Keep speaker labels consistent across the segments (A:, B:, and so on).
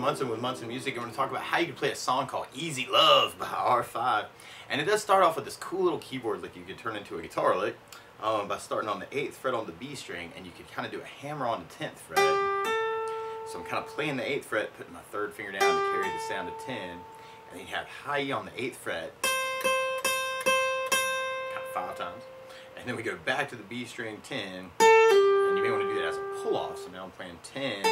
A: Munson with Munson Music, and we're going to talk about how you can play a song called Easy Love by R5. And it does start off with this cool little keyboard lick you could turn into a guitar lick by starting on the 8th fret on the B string, and you could kind of do a hammer on the 10th fret. So I'm kind of playing the 8th fret, putting my 3rd finger down to carry the sound of 10, and then you have high E on the 8th fret, kind of 5 times, and then we go back to the B string 10, and you may want to do that as a pull-off. So now I'm playing 10,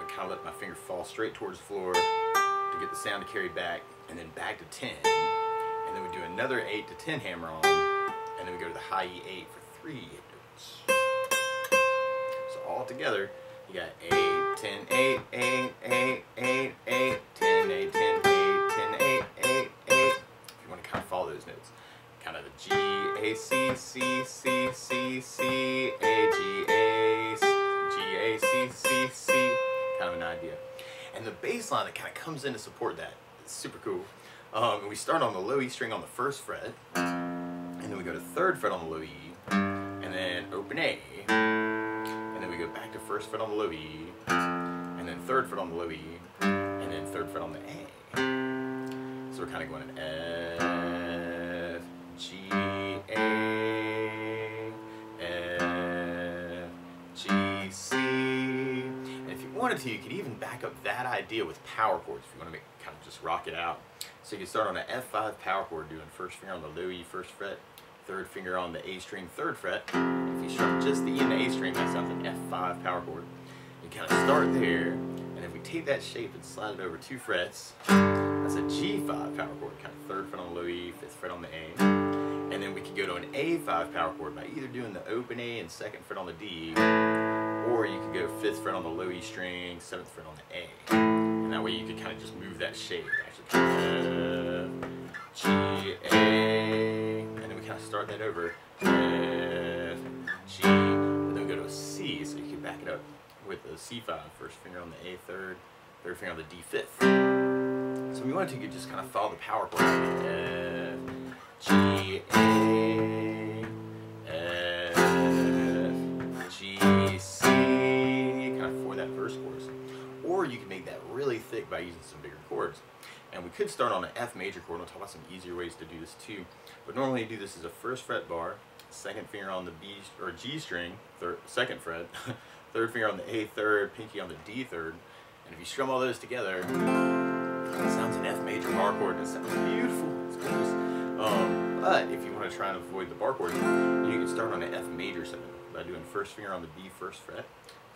A: kind of let my finger fall straight towards the floor to get the sound to carry back, and then back to 10, and then we do another 8 to 10 hammer on, and then we go to the high E8 for 3 notes. So all together, you got 8, 10, 8, 8, 8, 8, 8, 10, 8, 10, 8, 10, 8, 8, 8. If you want to kind of follow those notes, kind of a G, A, C, C, C, C, C, A, G, A, G, A, C, C, C. Kind of an idea. And the bass line that kind of comes in to support that. It's super cool. And we start on the low E string on the 1st fret, and then we go to 3rd fret on the low E, and then open A, and then we go back to 1st fret on the low E, and then 3rd fret on the low E, and then 3rd fret on the A. So we're kind of going F, G, A, F, G, C. If you wanted to, you could even back up that idea with power chords if you want to kind of just rock it out. So you can start on an F5 power chord, doing 1st finger on the low E 1st fret, 3rd finger on the A string 3rd fret. If you strum just the E and the A string, that sounds like F5 power chord. You kind of start there, and if we take that shape and slide it over 2 frets, that's a G5 power chord, kind of 3rd fret on the low E, 5th fret on the A. And then we could go to an A5 power chord by either doing the open A and 2nd fret on the D, or you could go 5th fret on the low E string, 7th fret on the A. And that way you could kind of just move that shape. Actually, F, G, A, and then we kind of start that over. F, G, and then we go to a C, so you can back it up with the C5, 1st finger on the A 3rd, 3rd finger on the D 5th. So if we wanted to, you could just kind of follow the power chord. F, G, A, F, G, C, kind of for that verse chorus. Or you can make that really thick by using some bigger chords. And we could start on an F major chord. We'll talk about some easier ways to do this too. But normally you do this as a 1st fret bar, 2nd finger on the B or G string, 2nd fret, 3rd finger on the A 3rd, pinky on the D 3rd. And if you strum all those together, it sounds an F major bar chord, and it sounds beautiful. It's gorgeous. But if you want to try and avoid the bar chord, you can start on an F major 7 by doing 1st finger on the B 1st fret,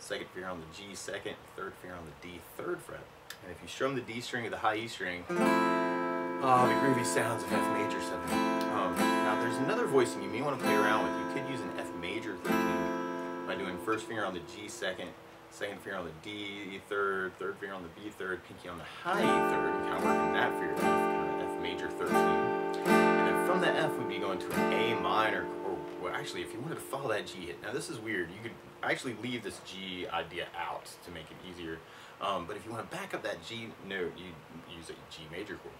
A: 2nd finger on the G 2nd, 3rd finger on the D 3rd fret. And if you strum the D string or the high E string, the groovy sounds of F major 7. Now there's another voicing you may want to play around with. You could use an F major 13 by doing 1st finger on the G 2nd, 2nd finger on the D 3rd, 3rd finger on the B 3rd, pinky on the high E 3rd, and kind of working that for your F, kind of F major 13. And then from the F we'd be going to an A minor, or well, actually if you wanted to follow that G hit, now this is weird, you could actually leave this G idea out to make it easier. But if you want to back up that G note, you use a G major chord.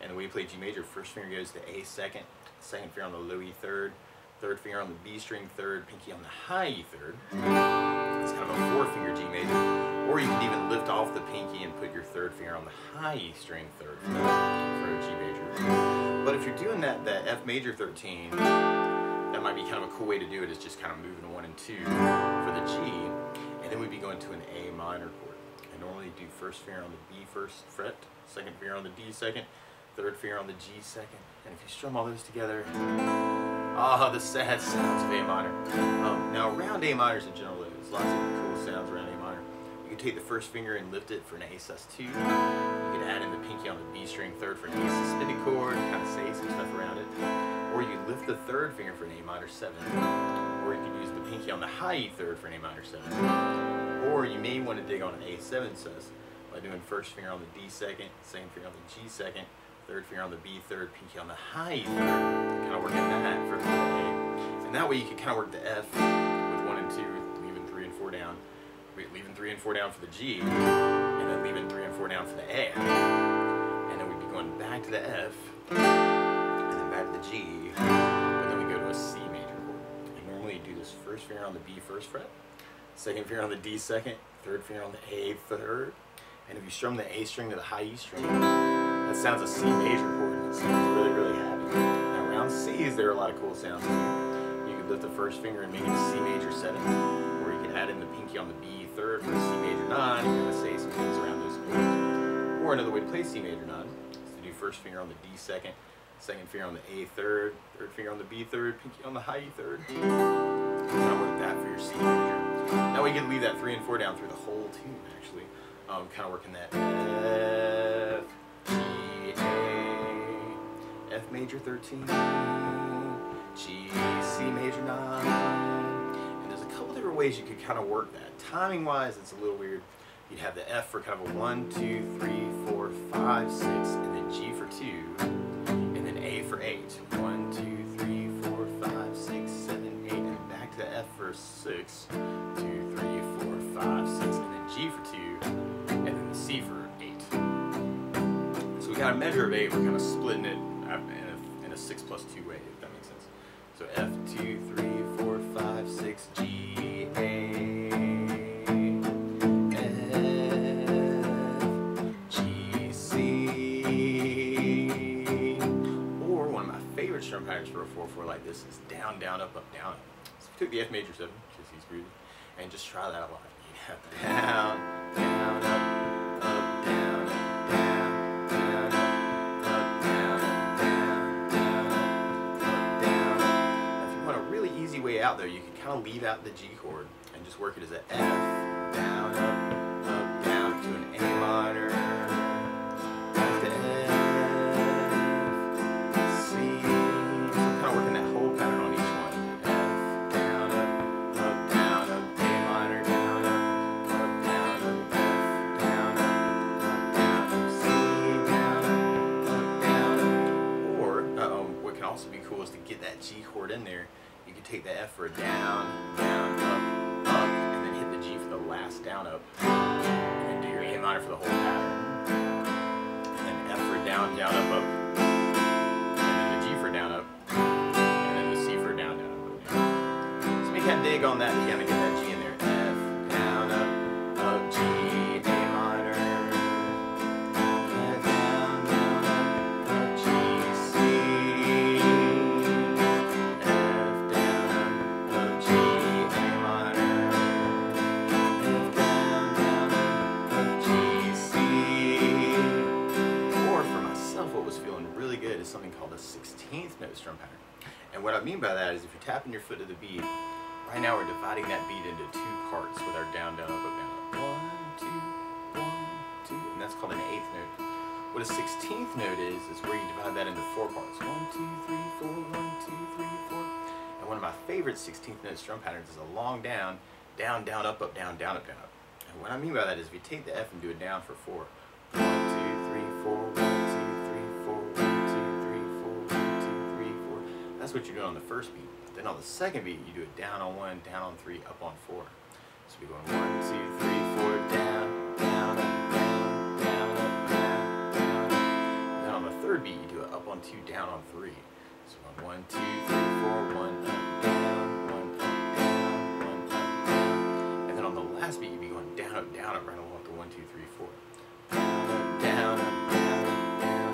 A: And the way you play G major, 1st finger goes to A 2nd, 2nd finger on the low E 3rd, 3rd finger on the B string 3rd, pinky on the high E 3rd. It's kind of a 4-finger G major. Or you can even lift off the pinky and put your 3rd finger on the high E string 3rd for a G major. But if you're doing that F major 13, that might be kind of a cool way to do it, is just kind of moving 1 and 2 for the G. And then we'd be going to an A minor chord. I normally do 1st finger on the B 1st fret, 2nd finger on the D 2nd, 3rd finger on the G 2nd, and if you strum all those together, the sad sounds of A minor. Now around A minors in general, there's lots of cool sounds around A minor. You can take the 1st finger and lift it for an A sus2. You can add in the pinky on the B string 3rd for an A suspended chord, and kind of say some stuff around it. Or you can lift the 3rd finger for an A minor 7. Or you can use the pinky on the high E 3rd for an A minor 7. Or you may want to dig on an A7 sus by doing 1st finger on the D 2nd, 2nd finger on the G 2nd, 3rd finger on the B 3rd, pinky on the high E 3rd. Kind of working that for the A. And that way you can kind of work the F with 1 and 2, leaving 3 and 4 down. Leaving 3 and 4 down for the G, and then leaving 3 and 4 down for the A. And then we'd be going back to the F, and then back to the G, but then we go to a C major chord. And normally you do this 1st finger on the B 1st fret, 2nd finger on the D 2nd, 3rd finger on the A 3rd, And if you strum the A string to the high E string, that sounds a C major chord, and it sounds really, really happy. Now around C's, there are a lot of cool sounds. You could lift the first finger and make it a C major 7, or you could add in the pinky on the B third for a C major 9, and kind of say some things around those chords. Or another way to play C major 9 is to do first finger on the D second, second finger on the A third, third finger on the B third, pinky on the high E third. Kind of work that for your C major. That way you can leave that 3 and 4 down through the whole tune, actually. Kind of working that F, G, A, F major 13, G, C major 9. And there's a couple different ways you could kind of work that. Timing wise, it's a little weird. You'd have the F for kind of a 1, 2, 3, 4, 5, 6, and then G for 2, and then A for 8. 1, 2, 3, 4, 5, 6, 7, 8, and back to the F for 6, 2, 3, 4, 5, 6, and then G for 2, and then the C for 8. So we got a measure of 8, we're kind of splitting it in a 6 plus 2 way, if that makes sense. So F, 2, 3, 4, 5, 6, G, A, F, G, C. Or one of my favorite strum patterns for a 4/4 like this is down, down, up, down, up. So we took the F major 7, which is these groovy, and just try that a lot. You have down, down, up, down, up, down, down, up, down, up, down, down, up, down, up. Now, if you want a really easy way out there, you can kind of leave out the G chord and just work it as an F, down, down, to an A minor, back to F, C. So I'm kind of working that whole pattern on each one. F, down, down, up, A minor, down, up, down, F, down, down, C, down, Or, what can also be cool is to get that G chord in there. You can take the F for a down, down, up, and then hit the G for the last down, up, and then do your A minor for the whole pattern. And then F for down, down, up, and then the G for down, up, and then the C for down, down, up, down. So you can't dig on that, you gotta get that G in there. F, down, up, G, A minor, F, down, up, G, C, F, down, up, G, A minor, F, down, up, G, C. Or for myself, what was feeling really good is something called a 16th note strum pattern. And what I mean by that is if you're tapping your foot to the beat, right now we're dividing that beat into 2 parts with our down, down, up, down, up. 1, 2, 1, 2, and that's called an 8th note. What a 16th note is where you divide that into 4 parts. 1, 2, 3, 4, 1, 2, 3, 4. And one of my favorite 16th note strum patterns is a long down, down, down, up, down, down, up, down, up. And what I mean by that is if you take the F and do it down for 4. 1, 2, 3, 4, 1, 2, 3, 4, 1, 2, 3, 4, 1, 2, 3, 4. That's what you're doing on the first beat. Then on the second beat, you do it down on 1, down on 3, up on 4. So we're going 1, 2, 3, 4, down, down, up, down, down, up, down, down, up. And then on the third beat, you do it up on 2, down on 3. So we're going 1, 2, 3, 4, 1, up, down, 1, up, down, 1, up, down. And then on the last beat, you'd be going down, up, right along with the 1, 2, 3, 4. Down, up, down, up, down, down,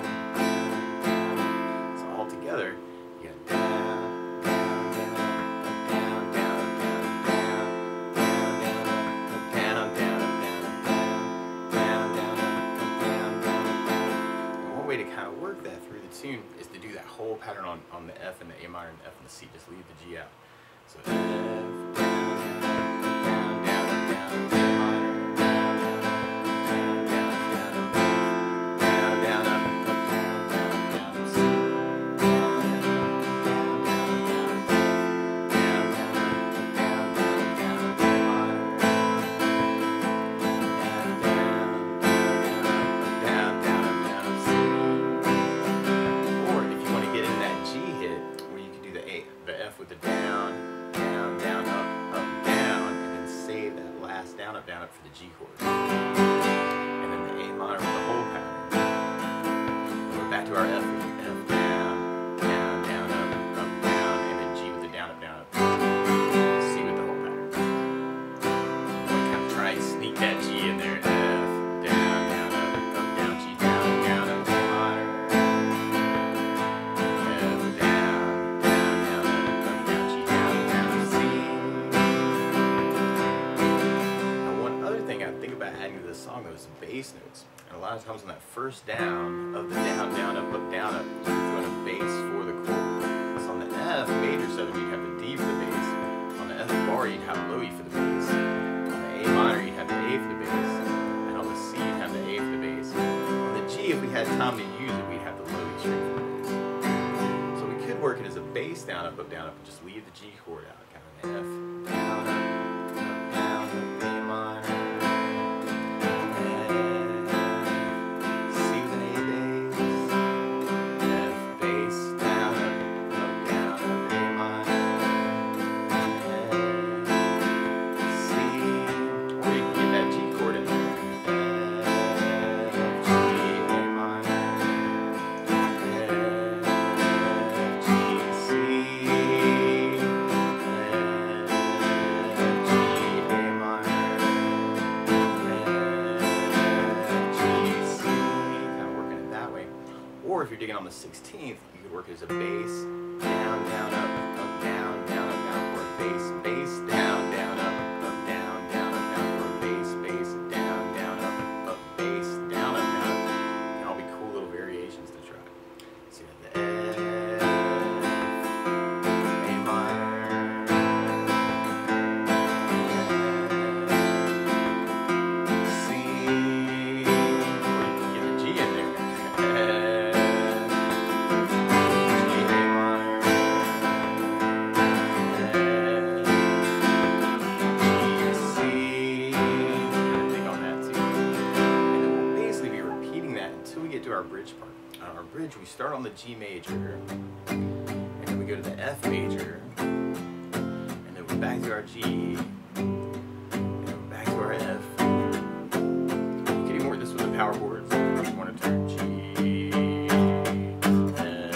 A: down, down. So all together, you got down, down, down, up, down, down, down, down, down, down, up, down, down, down, down, down, up, down, down. And one way to kind of work that through the tune is to do that whole pattern on the F and the A minor and the F and the C. Just leave the G out. So F, down, down, down, down, down, A minor. With the down, down, down, up, notes. And a lot of times on that first down of the down, down, up, down, up, you're throwing a bass for the chord. So on the F major 7, you'd have the D for the bass. On the F bar, you'd have low E for the bass. On the A minor, you'd have the A for the bass. And on the C, you'd have the A for the bass. On the G, if we had time to use it, we'd have the low E string for the bass. So we could work it as a bass down, up, and just leave the G chord out. Kind of an F, down, up, down, up, A minor. Or if you're digging on the 16th, you could work it as a bass, down, down, up, down, down, up, down, or a bass, bass, down, down, up, down, down, up, down, or a bass, bass, down, down, up, bass, down, up, down. And all be cool little variations to try. So you have the F, A minor, C, get the G in there. Our bridge part. On our bridge, we start on the G major, and then we go to the F major, and then we're back to our G, and then we're back to our F. You can even work this with the power chords. If you want to turn G, F,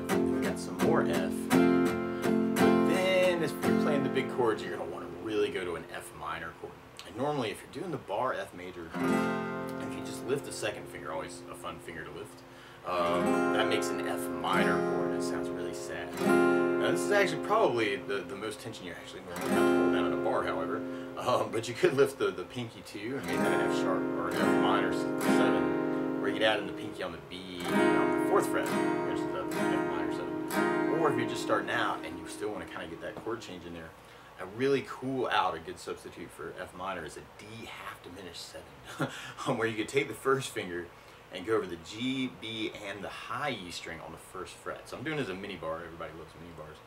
A: then we got some more F. But then, if you're playing the big chords, you're going to want to really go to an F minor chord. And normally, if you're doing the bar F major, if you just lift the second finger, always a fun finger to lift, that makes an F minor chord. It sounds really sad. Now this is actually probably the most tension you actually normally have to hold down in a bar, however. But you could lift the pinky too and make that an F sharp or an F minor 7, where you could add in the pinky on the B on the 4th fret, which is the F minor 7. Or if you're just starting out and you still want to kind of get that chord change in there, a really cool out, a good substitute for F minor is a D half diminished 7, where you could take the first finger and go over the G, B, and the high E string on the 1st fret. So I'm doing it as a mini bar. Everybody loves mini bars.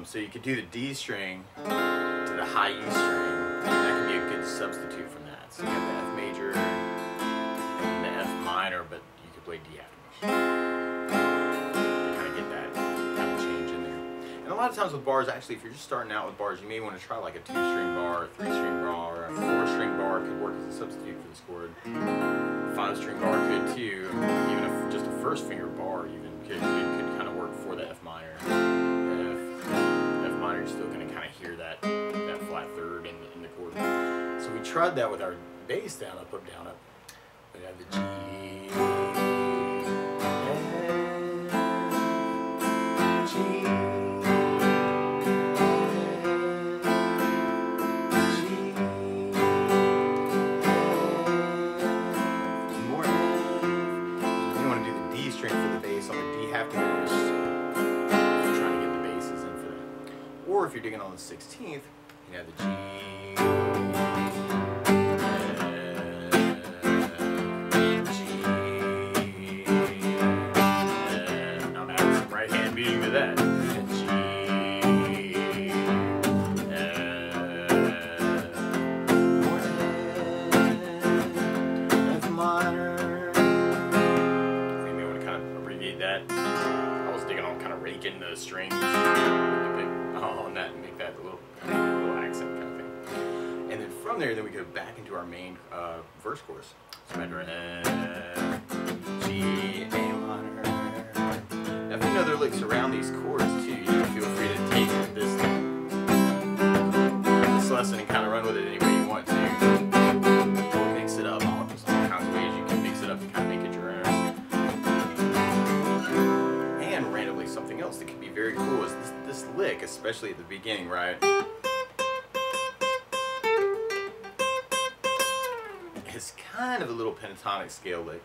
A: So you could do the D string to the high E string, and that could be a good substitute from that. So you have the F major and the F minor, but you could play D half diminished. A lot of times with bars, actually, if you're just starting out with bars, you may want to try like a 2-string bar, a 3-string bar, or a 4-string bar could work as a substitute for this chord. A 5-string bar could too. Even if just a 1st finger bar even could kind of work for the F minor. F minor, you're still going to kind of hear that flat 3rd in the chord. So we tried that with our bass down, up, down, up. We have the G. Or if you're digging on the 16th, you have the G, G, I'm adding some right hand beating to that. G, F minor. You may want to kind of abbreviate that. I was digging on kind of raking the strings on that and make that a little accent kind of thing. And then from there, then we go back into our main verse chorus. So F, G, A minor. Now if you know there are licks around these chords too, you can feel free to take this lesson and kind of run with it any way you want to. Or mix it up. There's all kinds of ways you can mix it up and kind of make it your own. And randomly something else that can be very cool is this lick, especially at the beginning, right? It's kind kind of a little pentatonic scale lick.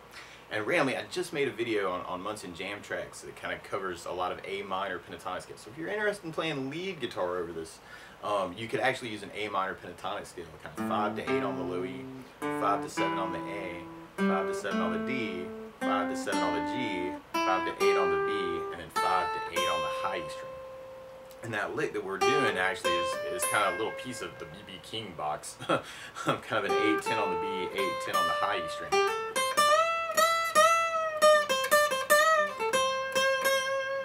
A: And randomly, I just made a video on Munson Jam Tracks that kind of covers a lot of A minor pentatonic scales. So if you're interested in playing lead guitar over this, you could actually use an A minor pentatonic scale, kind of 5 to 8 on the low E, 5 to 7 on the A, 5 to 7 on the D, 5 to 7 on the G, 5 to 8 on the B, and then 5 to 8 on the high E string. And that lick that we're doing actually is kind of a little piece of the B.B. King box. Kind of an 8-10 on the B, 8-10 on the high E string.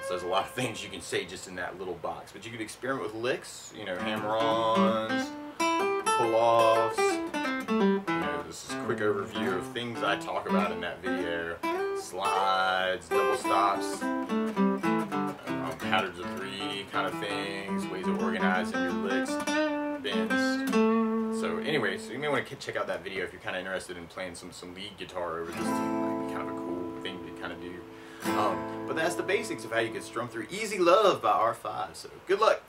A: So there's a lot of things you can say just in that little box. But you could experiment with licks, you know, hammer-ons, pull-offs. You know, this is a quick overview of things I talk about in that video. Slides, double stops, patterns of 3 kind of things, ways of organizing your licks, bends. So anyway, so you may want to check out that video if you're kind of interested in playing some lead guitar over this tune. Might be kind of a cool thing to kind of do. But that's the basics of how you can strum through Easy Love by R5. So good luck.